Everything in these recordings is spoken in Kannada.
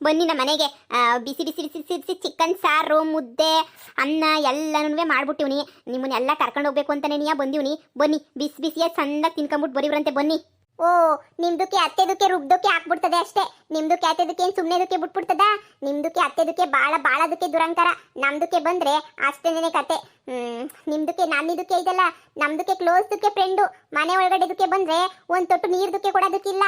ಬನ್ನಿ ನಮ್ಮ ಮನೆಗೆ. ಬಿಸಿ ಬಿಸಿ ಬಿಸಿ ಬಿಸಿ ಬಿಸಿ ಚಿಕನ್ ಸಾರು, ಮುದ್ದೆ, ಅನ್ನ ಎಲ್ಲನೂ ಮಾಡ್ಬಿಟ್ಟಿವ್ನಿ. ನಿಮ್ಮನ್ನೆಲ್ಲ ಕರ್ಕೊಂಡು ಹೋಗ್ಬೇಕು ಅಂತಾನೆ ನೀ ಬಂದಿವ್ನಿ. ಬನ್ನಿ ಬಿಸಿ ಬಿಸಿಯಾಗಿ ಸಣ್ಣದಾಗಿ ತಿನ್ಕೊಂಬಿಟ್ಟು ಬರೀವ್ರಂತೆ ಬನ್ನಿ. ಓ, ನಿಮ್ದಕ್ಕೆ ಅತ್ತೆದಕ್ಕೆ ರುಬ್ದಕ್ಕೆ ಹಾಕ್ಬಿಡ್ತದೆ ಅಷ್ಟೇ. ನಿಮ್ದಕ್ಕೆ ಅತ್ತೆದಕ್ಕೆ ಏನು ಸುಮ್ಮನೆದಕ್ಕೆ ಬಿಟ್ಬಿಡ್ತದ? ನಿಮ್ದಕ್ಕೆ ಅತ್ತೆದಕ್ಕೆ ಬಾಳದಕ್ಕೆ ದುರಂಕಾರ. ನಮ್ದಕ್ಕೆ ಬಂದ್ರೆ ಅಷ್ಟೇನೆ ಕತೆ. ನಿಮ್ದಕ್ಕೆ ನನ್ನಿದಕ್ಕೆ ಇದಲ್ಲ, ನಮ್ದಕ್ಕೆ ಕ್ಲೋಸ್ದಕ್ಕೆ ಫ್ರೆಂಡು. ಮನೆ ಒಳಗಡೆದಕ್ಕೆ ಬಂದ್ರೆ ಒಂದು ತೊಟ್ಟು ನೀರ್ದಕ್ಕೆ ಕೊಡೋದಕ್ಕಿಲ್ಲ.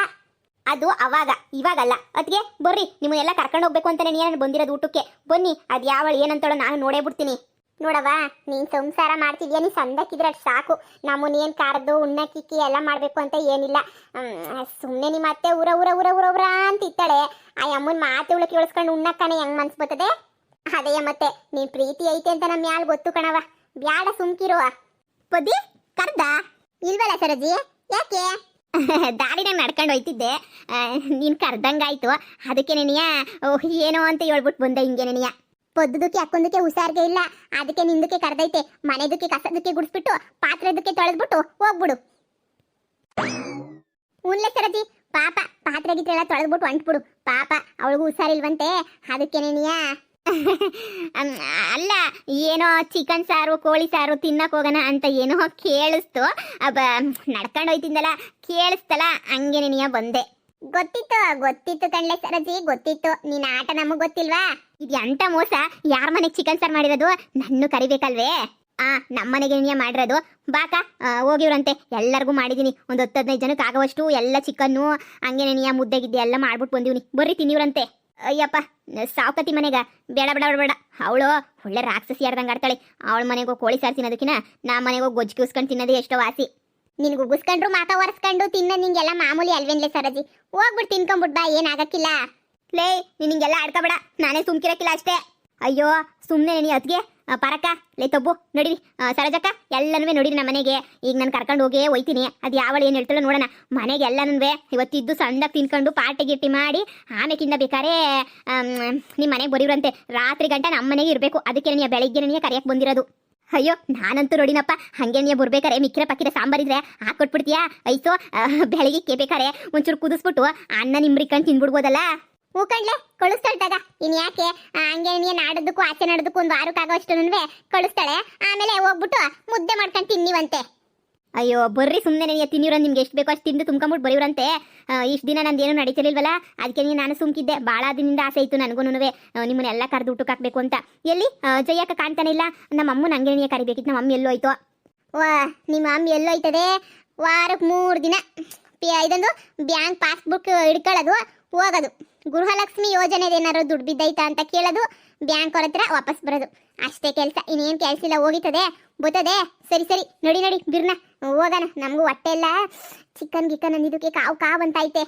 ಅದು ಅವಾಗ, ಇವಾಗಲ್ಲ. ಅದಕ್ಕೆ ಬರ್ರಿ, ನಿಮ್ಮನ್ನೆಲ್ಲ ಕರ್ಕೊಂಡು ಹೋಗ್ಬೇಕು ಅಂತಾನೆ ನೀನು ಬಂದಿರೋದು ಊಟಕ್ಕೆ. ಬನ್ನಿ, ಅದು ಯಾವಳು ಏನಂತಾಳೋ ನಾನು ನೋಡೇ ಬಿಡ್ತೀನಿ. ನೋಡವಾ, ನೀನು ಸಂಸಾರ ಮಾಡ್ತಿದ್ಯಾ, ನೀನು ಸಂದಕ್ಕಿದ್ರೆ ಅಷ್ಟು ಸಾಕು. ನಮ್ಮನ್ನೇನು ಕರೆದು ಉಣ್ಣಕ್ಕಿಕ್ಕಿ ಎಲ್ಲ ಮಾಡಬೇಕು ಅಂತ ಏನಿಲ್ಲ. ಸುಮ್ಮನೆ ನಿಮ್ಮ ಅತ್ತೆ ಊರ ಊರ ಊರ ಊರ ಊರ ಅಂತ ಇತ್ತಾಳೆ. ಆ ಅಮ್ಮನ ಮಾತುಗಳು ಕೇಳಿಸ್ಕೊಂಡು ಉಣ್ಣಕ್ಕಾನೆ ಹೆಂಗೆ ಮನ್ಸು ಬರ್ತದೆ? ಅದೇ ಮತ್ತೆ ನೀನು ಪ್ರೀತಿ ಐತೆ ಅಂತ ನಮ್ಮ ಮ್ಯಾಲ್ ಗೊತ್ತು ಕಣವ. ಬ್ಯಾಡ ಸುಮ್ಕಿರುವ. ಪದಿ ಕರ್ದ ಇಲ್ವಲ್ಲ ಸರಜಿ, ಯಾಕೆ? ದಾರಿನ ನಡ್ಕೊಂಡು ಹೋಯ್ತಿದ್ದೆ, ನೀನು ಕರ್ದಂಗಾಯ್ತು. ಅದಕ್ಕೆ ನೆನೆಯ ಏನೋ ಅಂತ ಹೇಳ್ಬಿಟ್ಟು ಬಂದೆ ಹಿಂಗೆ ನೆನೆಯ. ಪೊದ್ದುದಕ್ಕೆ ಹಾಕೊಂದಕ್ಕೆ ಹುಷಾರ್ಗೆ ಇಲ್ಲ, ಅದಕ್ಕೆ ನಿಂದಕ್ಕೆ ಕರೆದೈತೆ. ಮನೆದಕ್ಕೆ ಕಸದಕ್ಕೆ ಗುಡಿಸ್ಬಿಟ್ಟು ಪಾತ್ರೆದಕ್ಕೆ ತೊಳೆದ್ಬಿಟ್ಟು ಹೋಗ್ಬಿಡು. ಉನ್ಲೆ ಸರಜಿ, ಪಾಪ ಪಾತ್ರೆ ಗಿತ್ರೆಲ್ಲ ತೊಳೆದ್ಬಿಟ್ಟು ಅಂಟ್ಬಿಡು. ಪಾಪ ಅವಳಿಗೂ ಹುಷಾರಿಲ್ವಂತೆ, ಅದಕ್ಕೆ ನೆನೆಯ. ಅಲ್ಲ, ಏನೋ ಚಿಕನ್ ಸಾರು ಕೋಳಿ ಸಾರು ತಿನ್ನಕ್ ಹೋಗೋಣ ಅಂತ ಏನೋ ಕೇಳಿಸ್ತು. ನಡ್ಕೊಂಡು ಹೋಯ್ತಿದ್ದಲ್ಲ, ಕೇಳಿಸ್ತಲ್ಲ, ಹಂಗೆ ನೆನೆಯ ಬಂದೆ. ಗೊತ್ತಿತ್ತು ಕಣ್ಲೆ ಸರಜಿ, ಗೊತ್ತಿತ್ತು. ನಿನ್ನ ಆಟ ನಮಗ್ ಗೊತ್ತಿಲ್ವಾ? ಇದು ಎಂತ ಮೋಸ? ಯಾರ ಮನೆಗೆ ಚಿಕನ್ ಸಾರು ಮಾಡಿರೋದು? ನನ್ನ ಕರಿಬೇಕಲ್ವೇ? ನಮ್ಮನೆಗೆ ನೀ ಮಾಡಿರೋದು. ಬಾಕ ಹೋಗಿವ್ರಂತೆ, ಎಲ್ಲರಿಗೂ ಮಾಡಿದೀನಿ. ಒಂದು 10-15 ಜನಕ್ಕೆ ಆಗೋವಷ್ಟು ಎಲ್ಲ ಚಿಕನ್ನು ಹಂಗೆ ನೀ ಮುದ್ದೆ ಗಿದ್ದೆ ಎಲ್ಲ ಮಾಡ್ಬಿಟ್ಟು ಬಂದಿವ್ನಿ. ಬರ್ರಿ ತಿನ್ನಿವ್ರಂತೆ. ಅಯ್ಯಪ್ಪ, ಸಾವುಕತಿ ಮನೆಗ ಬೇಡ ಬೇಡ ಬೇಡ. ಅವಳು ಒಳ್ಳೆ ರಾಕ್ಷಸಿ ಯಾರ್ದಂಗೆ ಆಡ್ತಾಳೆ. ಅವಳ ಮನೆಗೆ ಹೋಗಿ ಕೋಳಿ ಸಾರು ತಿನ್ನೋದಕ್ಕಿನ ನಮ್ಮ ಮನೆಗೆ ಹೋಗಿ ಗೊಜ್ಜಿ ಕೂಸ್ಕೊಂಡು ತಿನ್ನೋದೇ ಎಷ್ಟೋ ವಾಸಿ. ನಿನ್ಗೆ ಉಗಿಸ್ಕೊಂಡ್ರು ಮಾತಾ ಒರೆಸ್ಕೊಂಡು ತಿನ್ನ ನಿಂಗೆಲ್ಲ ಮಾಮೂಲಿ ಅಲ್ವೇನ್ಲೆ ಸರಜಿ? ಹೋಗ್ಬಿಟ್ಟು ತಿನ್ಕೊಂಬಿಟ್ ಬಾ, ಏನಾಗಕ್ಕಿಲ್ಲ. ಲೇ, ನಿಂಗೆಲ್ಲ ಆಡ್ಕೋಬೇಡ, ನಾನೇ ಸುಮ್ಕಿರಕ್ಕಿಲ್ಲ ಅಷ್ಟೇ. ಅಯ್ಯೋ ಸುಮ್ಮನೆ ನೀ ಅದ್ಗೆ ಪರಕ ಲೇ ತಬ್ಬು ನೋಡಿರಿ. ಸರಜಕ್ಕ ಎಲ್ಲನೂ ನೋಡಿರಿ ನಮ್ಮ ಮನೆಗೆ. ಈಗ ನಾನು ಕರ್ಕೊಂಡು ಹೋಗೇ ಹೋಯ್ತೀನಿ. ಅದು ಯಾವಳು ಏನು ಹೇಳ್ತಾಳೆ ನೋಡೋಣ. ಮನೆಗೆ ಎಲ್ಲನೂ ಇವತ್ತಿದ್ದು ಸಣ್ಣದಾಗಿ ತಿನ್ಕೊಂಡು ಪಾರ್ಟಿ ಗಿಟ್ಟಿ ಮಾಡಿ ಆಮೇಕಿಂದ ಬೇಕಾರೆ ನಿಮ್ಮ ಮನೆಗೆ ಬರೀವ್ರಂತೆ. ರಾತ್ರಿ ಗಂಟೆ ನಮ್ಮ ಮನೆಗೆ ಇರಬೇಕು. ಅದಕ್ಕೆ ನೀ ಬೆಳಿಗ್ಗೆ ನೀ ಕರೆಯಕ್ಕೆ ಬಂದಿರೋದು. ಅಯ್ಯೋ ನಾನಂತೂ ನೋಡಿನಪ್ಪ, ಹಂಗೆ ನೀ ಬರ್ಬೇಕಾರೆ ಮಿಕ್ಕಿರ ಪಕ್ಕಿರ ಸಾಂಬಾರಿದ್ರೆ ಹಾಕೊಟ್ಬಿಡ್ತೀಯಾ? ಐಸೋ ಬೆಳಗ್ಗೆ ಬೇಕಾರೆ ಒಂಚೂರು ಕುದಿಸ್ಬಿಟ್ಟು ಅನ್ನ ನಿಮ್ರಿಕೊಂಡು ತಿನ್ಬಿಡ್ಬೋದಲ್ಲ. ಹೂ ಕಣ್ಲೆ, ಕಳಿಸ್ತಾಳ್ತಾಗ. ಇನ್ ಯಾಕೆ ಹಂಗೆ ನೀ ನಾಡೋದಕ್ಕೂ ಆಚೆ ನಾಡೋದಕ್ಕೂ ಒಂದು ವಾರಕ್ಕಾಗೋಷ್ಟು ಕಳಿಸ್ತಾಳೆ. ಆಮೇಲೆ ಹೋಗ್ಬಿಟ್ಟು ಮುದ್ದೆ ಮಾಡ್ಕೊಂಡು ತಿನ್ನಿವಂತೆ. ಅಯ್ಯೋ ಬರ್ರಿ ಸುಮ್ಮನೆ ನೀ ತಿನ್ನಿವ್ರ, ನಿಮ್ಗೆ ಎಷ್ಟು ಬೇಕೋ ಅಷ್ಟು ತಿಂದು ತುಂಬ್ಕೊಂಬಿಟ್ಟು ಬರೀವ್ರಂತೆ. ಇಷ್ಟು ದಿನ ನಂದೇನು ನಡೀತಿರ್ಲಿಲ್ವಲ್ಲ, ಅದಕ್ಕೆ ನಾನು ಸುಮ್ಕಿದ್ದೆ. ಭಾಳ ದಿನದಿಂದ ಆಸೆ ಇತ್ತು ನನಗೂ ನಿಮ್ಮನ್ನೆಲ್ಲ ಕರೆದು ಊಟಕ್ಕೆ ಹಾಕ್ಬೇಕು ಅಂತ. ಎಲ್ಲಿ ಜಯಕ್ಕ ಕಾಣ್ತಾನೆ ಇಲ್ಲ. ನಮ್ಮ ಅಮ್ಮನ ಹಂಗೆ ನೀ ಕರಿಬೇಕಿತ್ತು. ನಮ್ಮ ಅಮ್ಮ ಎಲ್ಲೋ ಹೋಯ್ತು? ವಾ, ನಿಮ್ಮ ಅಮ್ಮ ಎಲ್ಲೋ ಹೋಯ್ತದೆ? ವಾರಕ್ಕೆ 3 ದಿನ ಇದೊಂದು ಬ್ಯಾಂಕ್ ಪಾಸ್ಬುಕ್ ಹಿಡ್ಕೊಳ್ಳೋದು, ಹೋಗೋದು. ಗೃಹಲಕ್ಷ್ಮಿ ಯೋಜನೆದೇನಾದ್ರು ದುಡ್ಡು ಬಿದ್ದೈತಾ ಅಂತ ಕೇಳೋದು, ಬ್ಯಾಂಕ್ ಅವ್ರ ಹತ್ರ ವಾಪಸ್ ಬರೋದು. ಅಷ್ಟೇ ಕೆಲಸ, ಇನ್ನೇನು ಕೆಲಸ ಇಲ್ಲ. ಹೋಗಿತದೆ ಬರ್ತದೆ. ಸರಿ ನಡಿ ಬಿರ್ನ ಹೋಗೋಣ. ನಮಗೂ ಹೊಟ್ಟೆ ಎಲ್ಲ ಚಿಕನ್ ಗಿಕನ್ ಅಂದಿದ್ದಕ್ಕೆ ಕಾವು ಅಂತ ಐತೆ.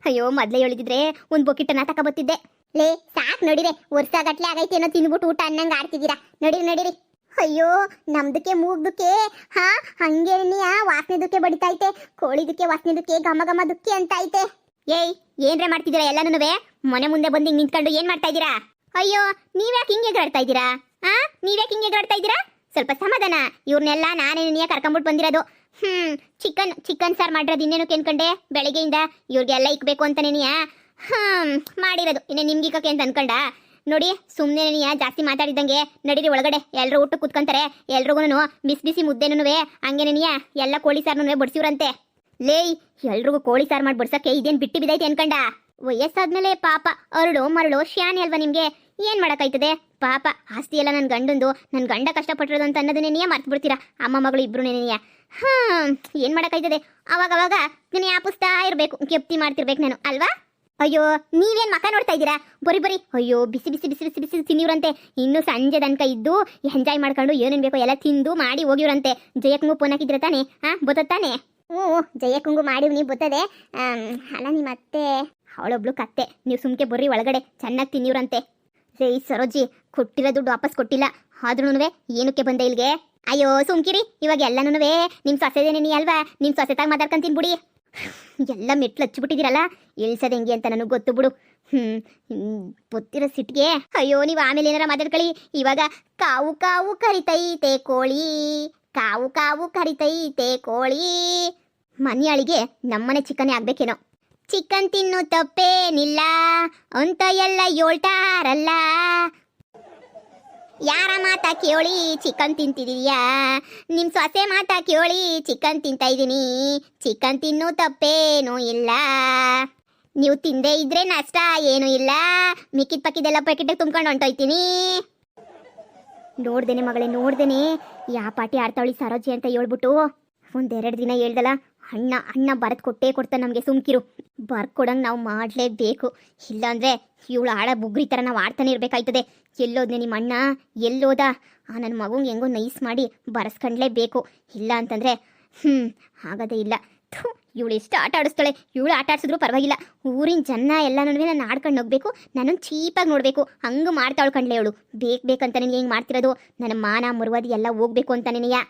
ಅಯ್ಯೋ ಮೊದಲೇ ಹೇಳಿದ್ರೆ ಒಂದು ಬೊಕಿಟನ್ನ ತಗೊಬತ್ತಿದ್ದೆ. ಲೇ ಸಾಕು ನಡಿರೆ, ವರ್ಷಗಟ್ಲೆ ಆಗೈತೇನೋ ತಿನ್ಬಿಟ್ಟು ಊಟ ಅನ್ನಂಗೆ ಆಡ್ತಿದ್ದೀರಾ. ನಡಿರಿ. ಅಯ್ಯೋ ನಮ್ದಕ್ಕೆ ಮೂಗ್ದಕ್ಕೆ ಹಂಗೆ ವಾಸನೆದಕ್ಕೆ ಬಡಿತೈತೆ. ಕೋಳಿದಕ್ಕೆ ವಾಸನೆದಕ್ಕೆ ಘಮ ದುಕ್ಕೆ ಅಂತ ಐತೆ. ಏಯ್ ಏನ್ರೆ ಮಾಡ್ತಿದ್ದೀರಾ ಎಲ್ಲನೂ? ಮನೆ ಮುಂದೆ ಬಂದು ಹಿಂಗೆ ನಿಂತ್ಕೊಂಡು ಏನ್ ಮಾಡ್ತಾ ಇದ್ದೀರಾ? ಅಯ್ಯೋ ನೀವ್ಯಾಕೆ ಹಿಂಗೆ ಎಗರಾಡ್ತಾ ಇದ್ದೀರಾ? ನೀವ್ಯಾಕೆ ಹಿಂಗೆ ಎಗರಾಡ್ತಾ ಇದ್ದೀರಾ? ಸ್ವಲ್ಪ ಸಮಾಧಾನ. ಇವ್ರನ್ನೆಲ್ಲ ನಾನೇ ನೀ ಕರ್ಕೊಂಬಿಟ್ಟು ಬಂದಿರೋದು. ಚಿಕನ್ ಸಾರು ಮಾಡಿರೋದು. ಇನ್ನೇನು ಕೇಳ್ಕೊಂಡೆ ಬೆಳಗ್ಗೆಯಿಂದ ಇವ್ರಿಗೆಲ್ಲ ಇಕ್ಬೇಕು ಅಂತ ನೀ ಮಾಡಿರೋದು. ಇನ್ನೇ ನಿಮ್ಗೆ ಇಕ್ಕಕ್ಕೆ ಅಂತ ಅನ್ಕೊಂಡ? ನೋಡಿ ಸುಮ್ಮನೆ ನೀ ಜಾಸ್ತಿ ಮಾತಾಡಿದಂಗೆ ನಡೀರಿ ಒಳಗಡೆ. ಎಲ್ಲರೂ ಊಟ ಕೂತ್ಕೊಂತಾರೆ. ಎಲ್ರಿಗೂ ಬಿಸಿ ಮುದ್ದೆನೂ ಹಂಗೆ ನೀ ಎಲ್ಲ ಕೋಳಿ ಸಾರನು ಬಡಿಸಿವ್ರಂತೆ. ಲೇಯ್, ಎಲ್ರಿಗೂ ಕೋಳಿ ಸಾರು ಮಾಡಿ ಬಡ್ಸಕ್ಕೆ ಇದೇನು ಬಿಟ್ಟು ಬಿದ್ದೈತೆ ಅನ್ಕಂಡ? ವಯಸ್ಸಾದ್ಮೇಲೆ ಪಾಪ ಅರಳು ಮರಳು ಶಾನೆ ಅಲ್ವಾ ನಿಮ್ಗೆ? ಏನ್ ಮಾಡಕ್ಕಾಯ್ತದೆ? ಪಾಪ ಆಸ್ತಿ ಎಲ್ಲ ನನ್ನ ಗಂಡಂದು, ನನ್ನ ಗಂಡ ಕಷ್ಟಪಟ್ಟಿರೋದು ಅಂತ ಅನ್ನೋದನ್ನೇ ನೀ ಮರ್ತು ಬಿಡ್ತೀರಾ. ಅಮ್ಮ ಮಗಳು ಇಬ್ರು ನೆನೆಯ. ಏನ್ ಮಾಡಕ್ಕಾಯ್ತದೆ? ಅವಾಗ ನೀನು ಯಾಪಿಸ್ತಾ ಇರ್ಬೇಕು, ಕೆಪ್ತಿ ಮಾಡ್ತಿರ್ಬೇಕು ನಾನು ಅಲ್ವಾ? ಅಯ್ಯೋ ನೀವೇನ್ ಮಕ ನೋಡ್ತಾ ಇದ್ದೀರಾ? ಬರೀ ಅಯ್ಯೋ ಬಿಸಿ ಬಿಸಿ ಬಿಸಿ ಬಿಸಿ ಬಿಸಿ ತಿನ್ನಿವ್ರಂತೆ. ಇನ್ನು ಸಂಜೆ ತನಕ ಇದ್ದು ಎಂಜಾಯ್ ಮಾಡ್ಕೊಂಡು ಏನೇನು ಬೇಕೋ ಎಲ್ಲ ತಿಂದು ಮಾಡಿ ಹೋಗಿವ್ರಂತೆ. ಜಯಕ್ಕಂಗೂ ಫೋನ್ ಹಾಕಿದ್ರೆ ತಾನೆ? ಬತ್ತಾನೆ? ಜಯಕ್ಕಂಗೂ ಮಾಡಿವ್ ನೀ ಬರ್ತದೆ. ಅಲ್ಲ ನಿಮ್ಮ ಅತ್ತೆ ಅವಳೊಬ್ಳು ಕತ್ತೆ. ನೀವು ಸುಮ್ಕೆ ಬರ್ರಿ ಒಳಗಡೆ, ಚೆನ್ನಾಗಿ ತಿನ್ನಿವ್ರಂತೆ. ಈ ಸರೋಜಿ ಕೊಟ್ಟಿರೋ ದುಡ್ಡು ವಾಪಸ್ ಕೊಟ್ಟಿಲ್ಲ, ಆದ್ರೂ ಏನಕ್ಕೆ ಬಂದೆ ಇಲ್ಲಿಗೆ? ಅಯ್ಯೋ ಸುಮ್ಕಿರಿ, ಇವಾಗ ಎಲ್ಲನೂ ನಿಮ್ಮ ಸೊಸೆದೇನೆ ಅಲ್ವಾ? ನಿಮ್ಮ ಸೊಸೆತಾಗ ಮಾತಾಡ್ಕೊಂಡು ತಿನ್ಬಿಡಿ. ಎಲ್ಲ ಮೆಟ್ಲು ಹಚ್ಚಿಬಿಟ್ಟಿದ್ದೀರಲ್ಲ, ಇಳಿಸೋದು ಹೆಂಗೆ ಅಂತ ನನಗೆ ಗೊತ್ತು ಬಿಡು. ಗೊತ್ತಿರೋ ಸಿಟ್ಟಿಗೆ. ಅಯ್ಯೋ ನೀವು ಆಮೇಲೆ ಏನಾರ ಮಾತಾಡ್ಕೊಳ್ಳಿ. ಇವಾಗ ಕಾವು ಕಾವು ಕರಿತೈತೆ ಕೋಳಿ, ಕಾವು ಕರಿತೈತೆ ಕೋಳಿ. ಮನೆಯಾಳಿಗೆ ನಮ್ಮನೆ ಚಿಕನ್ನೇ ಆಗ್ಬೇಕೇನೋ. ಚಿಕನ್ ತಿನ್ನು ತಪ್ಪೇನಿಲ್ಲ ಅಂತ ಎಲ್ಲ ಹೇಳ್ತಾರಲ್ಲ. ಯಾರ ಮಾತಾ ಕೇಳಿ ಚಿಕನ್ ತಿಂತಿದೀಯಾ? ನಿಮ್ಮ ಸೊಸೆ ಮಾತಾ ಕೇಳಿ ಚಿಕನ್ ತಿಂತಾ ಇದ್ದೀನಿ. ಚಿಕನ್ ತಿನ್ನು ತಪ್ಪೇನೂ ಇಲ್ಲ. ನೀವು ತಿಂದೇ ಇದ್ರೆ ನಷ್ಟ ಏನೂ ಇಲ್ಲ. ಮಿಕ್ಕಿದ ಪಕ್ಕಿದೆಲ್ಲ ಪ್ಯಾಕೆಟಿಗೆ ತುಂಬ್ಕೊಂಡು ಹೊಂಟೋಯ್ತೀನಿ. ನೋಡ್ದೇನೆ ಮಗಳೇ, ನೋಡ್ದೇನೆ ಯಾ ಪಾಟಿ ಆಡ್ತಾವಳಿ ಸರೋಜಿ ಅಂತ ಹೇಳ್ಬಿಟ್ಟು ಒಂದೆರಡು ದಿನ ಹೇಳ್ದಲ್ಲ. ಅಣ್ಣ ಬರೆದು ಕೊಟ್ಟೇ ಕೊಡ್ತಾನೆ ನಮಗೆ. ಸುಮ್ಕಿರು, ಬರ್ಕೊಡಂಗೆ ನಾವು ಮಾಡಲೇಬೇಕು. ಇಲ್ಲಾಂದರೆ ಇವಳು ಆಡ ಬುಗ್ರಿ ಥರ ನಾವು ಆಡ್ತಾನೆ ಇರಬೇಕಾಯ್ತದೆ. ಎಲ್ಲೋದ್ನೆ ನಿಮ್ಮ ಅಣ್ಣ, ಎಲ್ಲೋದ? ನನ್ನ ಮಗುಂಗೆ ಹೆಂಗೋ ನೈಸ್ ಮಾಡಿ ಬರೆಸ್ಕೊಂಡ್ಲೇಬೇಕು. ಇಲ್ಲ ಅಂತಂದರೆ ಆಗೋದೇ ಇಲ್ಲ. ಇವಳು ಎಷ್ಟು ಆಟ ಆಡಿಸ್ತಾಳೆ. ಇವಳು ಆಟ ಆಡಿಸಿದ್ರು ಪರವಾಗಿಲ್ಲ, ಊರಿನ ಜನ ಎಲ್ಲ ನಾನು ಆಡ್ಕೊಂಡು ಹೋಗ್ಬೇಕು, ನನ್ನನ್ನು ಚೀಪಾಗಿ ನೋಡಬೇಕು, ಹಂಗೆ ಮಾಡ್ತಾಳು ಕಣ್ಲೆ ಇವಳು. ಬೇಕಂತ ನಿನಗೆ ಹೆಂಗೆ ಮಾಡ್ತಿರೋದು? ನನ್ನ ಮಾನ ಮುರುವಾದಿ ಎಲ್ಲ ಹೋಗ್ಬೇಕು ಅಂತ ನಿನಗೆ.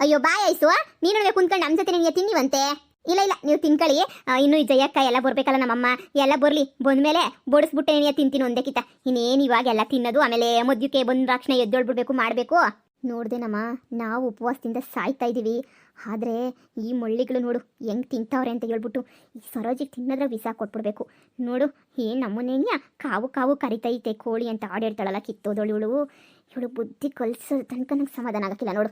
ಅಯ್ಯೋ ಬಾಯ್ ಐಸು, ನೀನು ಕುಂತ್ಕೊಂಡು ನಮ್ಮ ಜೊತೆ ನಿನಗೆ ತಿನ್ನಿವಂತೆ. ಇಲ್ಲ ನೀವು ತಿನ್ಕೊಳ್ಳಿ. ಇನ್ನು ಈ ಜಯಕ್ಕ ಎಲ್ಲ ಬರಬೇಕಲ್ಲ, ನಮ್ಮಮ್ಮ ಎಲ್ಲ ಬರಲಿ. ಬಂದಮೇಲೆ ಬಡಿಸ್ಬಿಟ್ಟೆ ನೀನು ತಿಂತೀನಿ ಒಂದಕ್ಕಿಂತ. ಇನ್ನೇನು ಇವಾಗ ಎಲ್ಲ ತಿನ್ನೋದು, ಆಮೇಲೆ ಮದ್ಯಕ್ಕೆ ಬಂದ ರಾಕ್ಷಣ ಎದ್ದೊಳ್ಬಿಡ್ಬೇಕು ಮಾಡಬೇಕು. ನೋಡ್ದೇನಮ್ಮ, ನಾವು ಉಪವಾಸದಿಂದ ಸಾಯ್ತಾ ಇದ್ದೀವಿ. ಆದರೆ ಈ ಮಳ್ಳಿಗಳು ನೋಡು ಹೆಂಗೆ ತಿಂತಾವ್ರೆ ಅಂತ ಹೇಳ್ಬಿಟ್ಟು ಈ ಸರೋಜಿಗೆ ತಿನ್ನೋದ್ರಾಗ ವಿಷ ಕೊಟ್ಬಿಡ್ಬೇಕು. ನೋಡು ಏನು ನಮ್ಮನೆಯ ಕಾವು ಕರಿತೈತೆ ಕೋಳಿ ಅಂತ ಆಡಿರ್ತಾಳಲ್ಲ ಕಿತ್ತೋದಳು ಇವಳು ಬುದ್ಧಿ ಕಲಿಸೋ ತನಕ ನಂಗೆ ಸಮಾಧಾನ ಆಗಕ್ಕಿಲ್ಲ ನೋಡು.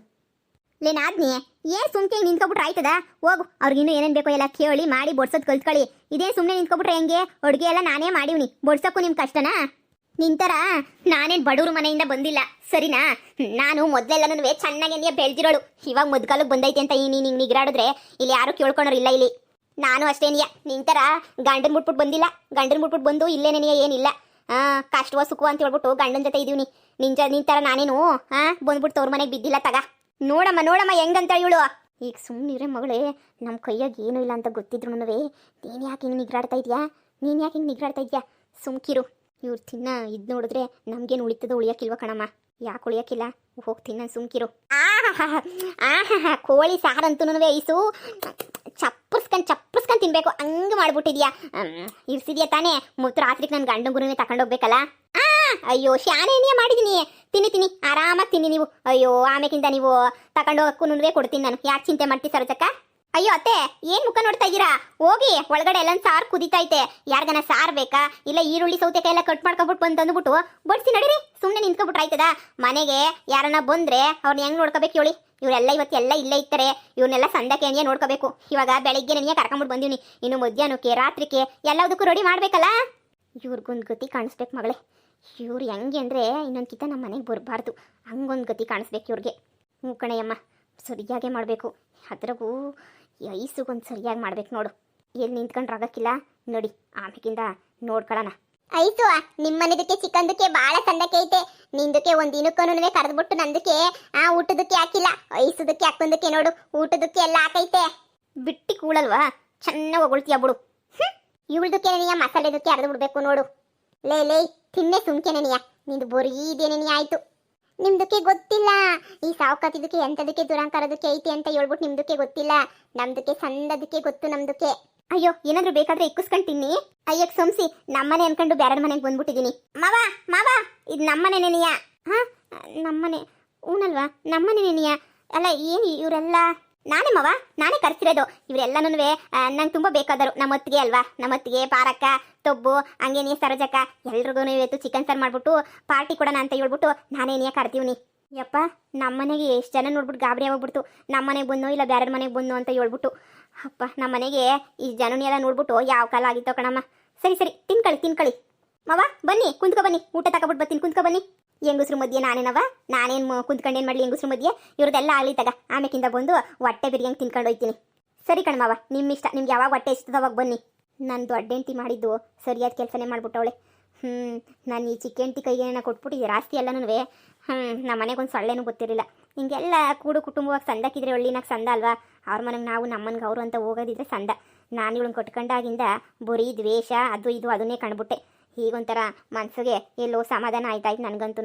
ಲೇನಾದ್ನಿ ಏನು ಸುಮ್ಕೆ ನಿಂತ್ಕೊಬಿಟ್ರೆ ಆಯ್ತದ? ಹೋಗು, ಅವ್ರಿಗಿನ್ನೂ ಏನೇನು ಬೇಕೋ ಎಲ್ಲ ಕೇಳಿ ಮಾಡಿ ಬಡ್ಸೋದು ಕಲ್ತ್ಕೊಳ್ಳಿ. ಇದೇ ಸುಮ್ಮನೆ ನಿಂತ್ಕೊಬಿಟ್ರೆ ಹೆಂಗೆ? ಅಡುಗೆ ಎಲ್ಲ ನಾನೇ ಮಾಡಿವ್ನಿ, ಬಡ್ಸೋಕ್ಕೂ ನಿಮ್ಮ ಕಷ್ಟನಾ? ನಿಂತರ ನಾನೇನು ಬಡವ್ರ ಮನೆಯಿಂದ ಬಂದಿಲ್ಲ ಸರಿನಾ? ನಾನು ಮೊದಲೆಲ್ಲನೂ ಚೆನ್ನಾಗಿ ಬೆಳೆದಿರೋಳು. ಇವಾಗ ಮದ್ಕಾಲಕ್ಕೆ ಬಂದೈತೆ ಅಂತ ನೀನು ನಿಗ್ರಾಡಿದ್ರೆ ಇಲ್ಲಿ ಯಾರು ಕೇಳ್ಕೊಳೋರು ಇಲ್ಲ ಇಲ್ಲಿ. ನಾನು ಅಷ್ಟೇನಿಯ ನಿಂತರ ಗಂಡನ ಮುಟ್ಬಿಟ್ಟು ಬಂದಿಲ್ಲ. ಗಂಡನ ಮುಟ್ಬಿಟ್ಟು ಬಂದು ಇಲ್ಲೇ ನನಗೆ ಏನಿಲ್ಲ. ಕಷ್ಟವ ಸುಖವ ಅಂತ ಹೇಳ್ಬಿಟ್ಟು ಗಂಡನ ಜೊತೆ ಇದೀವಿ. ನಿಂತರ ನಾನೇನು ಬಂದ್ಬಿಟ್ಟು ತವ್ರ ಮನೆಗೆ ಬಿದ್ದಿಲ್ಲ. ತಗ ನೋಡಮ್ಮ ಹೆಂಗಂತ ಇವಳು. ಈಗ ಸುಮ್ಮನಿರೆ ಮಗಳೇ, ನಮ್ಮ ಕೈಯಾಗ ಏನೂ ಇಲ್ಲ ಅಂತ ಗೊತ್ತಿದ್ರು ನೀನು ಯಾಕೆ ಹಿಂಗೆ ನಿಗ್ರಾಡ್ತಾ ಇದೆಯಾ? ಸುಮ್ಕಿರು. ಇವ್ರು ತಿನ್ನ ಇದು ನೋಡಿದ್ರೆ ನಮ್ಗೇನು ಉಳಿತದ? ಉಳಿಯೋಕ್ಕಿಲ್ವ ಕಣಮ್ಮ? ಯಾಕೆ ಉಳಿಯೋಕ್ಕಿಲ್ಲ? ಹೋಗ್ತೀನಿ ನಾನು, ಸುಮ್ಕಿರು. ಕೋಳಿ ಸಾರಂತೂ ಐಸು ಚಪ್ಪರ್ಸ್ಕೊಂಡು ತಿನ್ಬೇಕು ಹಂಗೆ ಮಾಡ್ಬಿಟ್ಟಿದ್ಯಾ. ಇರ್ಸಿದ್ಯಾ ತಾನೇ? ಮತ್ತು ರಾತ್ರಿಗೆ ನನ್ನ ಗಂಡ ಗುರುವೇ ತಗೊಂಡೋಗ್ಬೇಕಲ್ಲ. ಅಯ್ಯೋ ಶಾನೇನಿಯೇ ಮಾಡಿದ್ದೀನಿ. ತಿನ್ನಿ ಆರಾಮಾಗಿ ತಿನ್ನಿ ನೀವು. ಅಯ್ಯೋ ಆಮೇಕಿಂದ ನೀವು ತಗೊಂಡೋಗಕ್ಕೂ ಕೊಡ್ತೀನಿ ನಾನು. ಯಾಕೆ ಚಿಂತೆ ಮಾಡ್ತೀವಿ ಸರೋಜಕ್ಕ? ಅಯ್ಯೋ ಅತ್ತೆ, ಏನು ಮುಖ ನೋಡ್ತಾ ಇದ್ದೀರಾ? ಹೋಗಿ ಒಳಗಡೆ ಎಲ್ಲ ಸಾರು ಕುದಿತೈತೆ. ಯಾರಿಗಾನ ಸಾರು ಬೇಕಾ? ಇಲ್ಲ ಈರುಳ್ಳಿ ಸೌತೆಕಾಯಿ ಎಲ್ಲ ಕಟ್ ಮಾಡ್ಕೊಬಿಟ್ಟು ಬಂದು ತಂದುಬಿಟ್ಟು ಬಡಿಸಿ ನಡೀರಿ. ಸುಮ್ಮನೆ ನಿಂತ್ಕೊಬಿಟ್ರೆ ಆಯ್ತದ? ಮನೆಗೆ ಯಾರನ್ನ ಬಂದರೆ ಅವ್ರನ್ನ ಹೆಂಗೆ ನೋಡ್ಕೋಬೇಕು ಹೇಳಿ? ಇವರೆಲ್ಲ ಇವತ್ತೆಲ್ಲ ಇಲ್ಲೇ ಇರ್ತಾರೆ. ಇವ್ರನ್ನೆಲ್ಲ ಸಂದಕ್ಕೆ ಏನಿಯೇ ನೋಡ್ಕೋಬೇಕು. ಇವಾಗ ಬೆಳಿಗ್ಗೆ ನನಗೆ ಕರ್ಕೊಂಬಿಟ್ಟು ಬಂದೀನಿ. ಇನ್ನು ಮಧ್ಯಾಹ್ನಕ್ಕೆ ರಾತ್ರಿಗೆ ಎಲ್ಲದಕ್ಕೂ ರೆಡಿ ಮಾಡಬೇಕಲ್ಲ. ಇವ್ರಿಗೊಂದು ಗತಿ ಕಾಣಿಸ್ಬೇಕು ಮಗಳೇ. ಇವ್ರು ಹೆಂಗೆ ಅಂದರೆ ಇನ್ನೊಂದು ಕಿತ್ತ ನಮ್ಮ ಮನೆಗೆ ಬರಬಾರ್ದು. ಹಂಗೊಂದು ಗತಿ ಕಾಣಿಸ್ಬೇಕು ಇವ್ರಿಗೆ. ಹ್ಞೂ ಕಣಯ್ಯಮ್ಮ, ಸರಿಯಾಗೆ ಮಾಡಬೇಕು. ಅದ್ರಾಗೂ ಐಸುಗೊಂದು ಸರಿಯಾಗಿ ಮಾಡ್ಬೇಕು ನೋಡು. ಎಲ್ಲಿ ನಿಂತ್ಕೊಂಡ್ರಾಗಕ್ಕಿಲ್ಲ ನೋಡಿ. ಆಮೇಕಿಂದ ನೋಡ್ಕೊಳ್ಳೋಣ. ಐಸು, ನಿಮ್ಮನೆದಕ್ಕೆ ಚಿಕ್ಕಂದಕ್ಕೆ ಭಾಳ ಸಂದಕ್ಕೆ ಐತೆ. ನಿಂದಕ್ಕೆ ಒಂದು ದಿನಕ್ಕೂ ಕರೆದ್ಬಿಟ್ಟು ನಂದಕ್ಕೆ ಊಟದಕ್ಕೆ ಹಾಕಿಲ್ಲ. ಐಸುದಕ್ಕೆ ಹಾಕೊಂದಕ್ಕೆ ನೋಡು, ಊಟದಕ್ಕೆ ಎಲ್ಲ ಹಾಕೈತೆ. ಬಿಟ್ಟು ಕೂಳಲ್ವಾ? ಚೆನ್ನಾಗಿ ಹೊಗಳ್ತೀಯ ಬಿಡು. ಇವಳ್ದಕ್ಕೆ ನೆನೆಯ ಮಸಾಲೆದಕ್ಕೆ ಅರ್ದು ಬಿಡ್ಬೇಕು ನೋಡು. ಲೇ ತಿನ್ನೆ ಸುಮ್ಕೆ ನೆನೆಯ. ನಿಂದು ಬರೀ ಇದೇ ನೆನೆಯ ಆಯ್ತು. ನಿಮ್ದಕ್ಕೆ ಗೊತ್ತಿಲ್ಲ. ಈ ಸಾವುಕಾತಿದಕ್ಕೆ ಎಂಥದಕ್ಕೆ ದುರಂಕಾರದಕ್ಕೆ ಐತಿ ಅಂತ ಹೇಳ್ಬಿಟ್ಟು ನಿಮ್ದಕ್ಕೆ ಗೊತ್ತಿಲ್ಲ. ನಮ್ದಕ್ಕೆ ಸಂದದಕ್ಕೆ ಗೊತ್ತು ನಮ್ದಕ್ಕೆ. ಅಯ್ಯೋ ಏನಾದ್ರೂ ಬೇಕಾದ್ರೆ ಇಕ್ಕಿಸ್ಕೊಂಡು ತಿನ್ನಿ. ಅಯ್ಯಕ್ ಸೊಮ್ಸಿ, ನಮ್ಮನೆ ಅನ್ಕೊಂಡು ಬೇರೆ ಮನೆಗೆ ಬಂದ್ಬಿಟ್ಟಿದ್ದೀನಿ. ಮಾವ ಇದು ನಮ್ಮನೆ ನೆನೆಯ. ನಮ್ಮನೆ ಊನಲ್ವಾ? ನಮ್ಮನೆ ನೆನೆಯ ಅಲ್ಲ. ಏನು ಇವರೆಲ್ಲ? ನಾನೇ ಕರ್ಸಿರೋದು. ಇವರೆಲ್ಲನೂ ನಂಗೆ ತುಂಬ ಬೇಕಾದರು. ನಮ್ಮತ್ತಿಗೆ ಅಲ್ವಾ? ನಮ್ಮತ್ತಿಗೆ ಪಾರಕ್ಕ, ತೊಬ್ಬು, ಹಂಗೇನೇ ಸರೋಜಕ್ಕ ಎಲ್ರಿಗೂ ಇವತ್ತು ಚಿಕನ್ ಸಾರು ಮಾಡ್ಬಿಟ್ಟು ಪಾರ್ಟಿ ಕೊಡೋಣ ಅಂತ ಹೇಳ್ಬಿಟ್ಟು ನಾನೇನೇ ಕರ್ತೀವ್ನಿ. ಯಪ್ಪ, ನಮ್ಮನೆಗೆ ಎಷ್ಟು ಜನ ನೋಡ್ಬಿಟ್ಟು ಗಾಬರಿ ಆಗೋಗ್ಬಿಡ್ತು. ನಮ್ಮನೆಗೆ ಬಂದು ಇಲ್ಲ ಬೇರೆ ಮನೆಗೆ ಬಂದು ಅಂತ ಹೇಳ್ಬಿಟ್ಟು. ಅಪ್ಪ, ನಮ್ಮನೆಗೆ ಈ ಜನನೆಲ್ಲ ನೋಡ್ಬಿಟ್ಟು ಯಾವ ಕಾಲ ಆಗಿತ್ತೋ ಕಣಮ್ಮ. ಸರಿ ತಿನ್ಕೊಳ್ಳಿ. ಮಾವ ಬನ್ನಿ, ಕುಂತ್ಕೊ ಬನ್ನಿ. ಊಟ ತಗೊಬಿಟ್ಟು ಬರ್ತೀನಿ, ಕುಂತ್ಕೊ ಬನ್ನಿ. ಹೆಂಗಸ್ರು ಮಧ್ಯೆ ನಾನೇನು ಕುಂತ್ಕೊಂಡೇನು ಮಾಡಲಿ? ಹೆಂಗಸ್ರು ಮಧ್ಯೆ ಇವ್ರದ್ದೆಲ್ಲ ಆಗಲಿ ತಗ. ಆಮೇಕಿಂದ ಬಂದು ಹೊಟ್ಟೆ ಬಿರಿಯಂಗೆ ತಿನ್ಕೊಂಡು ಹೋಯ್ತೀನಿ. ಸರಿ ಕಣ್ಮಾವ, ನಿಮ್ಮ ಇಷ್ಟ. ನಿಮ್ಗೆ ಯಾವಾಗ ಹೊಟ್ಟೆ ಇಷ್ಟದ ಅವಾಗ ಬನ್ನಿ. ನಾನು ದೊಡ್ಡ ಹೆಂಡ್ತಿ ಮಾಡಿದ್ದು ಸರಿಯಾದ ಕೆಲಸನೇ ಮಾಡ್ಬಿಟ್ಟವಳೆ. ನಾನು ಈ ಚಿಕ್ಕ ಹೆಂಡ್ತಿ ಕೈಗೆ ಕೊಟ್ಬಿಟ್ಟಿದ್ದೆ ರಾಸ್ತಿ ಎಲ್ಲನೂ. ನಮ್ಮ ಮನೆಗೊಂದು ಸೊಳ್ಳೆನೂ ಗೊತ್ತಿರಲಿಲ್ಲ. ಹಿಂಗೆಲ್ಲ ಕೂಡು ಕುಟುಂಬವಾಗಿ ಸಂದಕ್ಕಿದ್ರೆ ಒಳ್ಳಿನಾಗ ಸಂದ ಅಲ್ವಾ? ಅವ್ರ ಮನೆಗೆ ನಾವು, ನಮ್ಮನ್ಗೆ ಅವರು ಅಂತ ಹೋಗೋದಿದ್ರೆ ಸಂದ. ನಾನು ಇವಳನ್ನ ಕಟ್ಕೊಂಡಾಗಿಂದ ಬರೀ ದ್ವೇಷ ಅದು ಇದು ಅದನ್ನೇ ಕಂಡುಬಿಟ್ಟೆ. ಹೀಗೊಂಥರ ಮನಸ್ಸಿಗೆ ಎಲ್ಲೋ ಸಮಾಧಾನ ಆಯ್ತಾಯ್ತು ನನಗಂತೂ.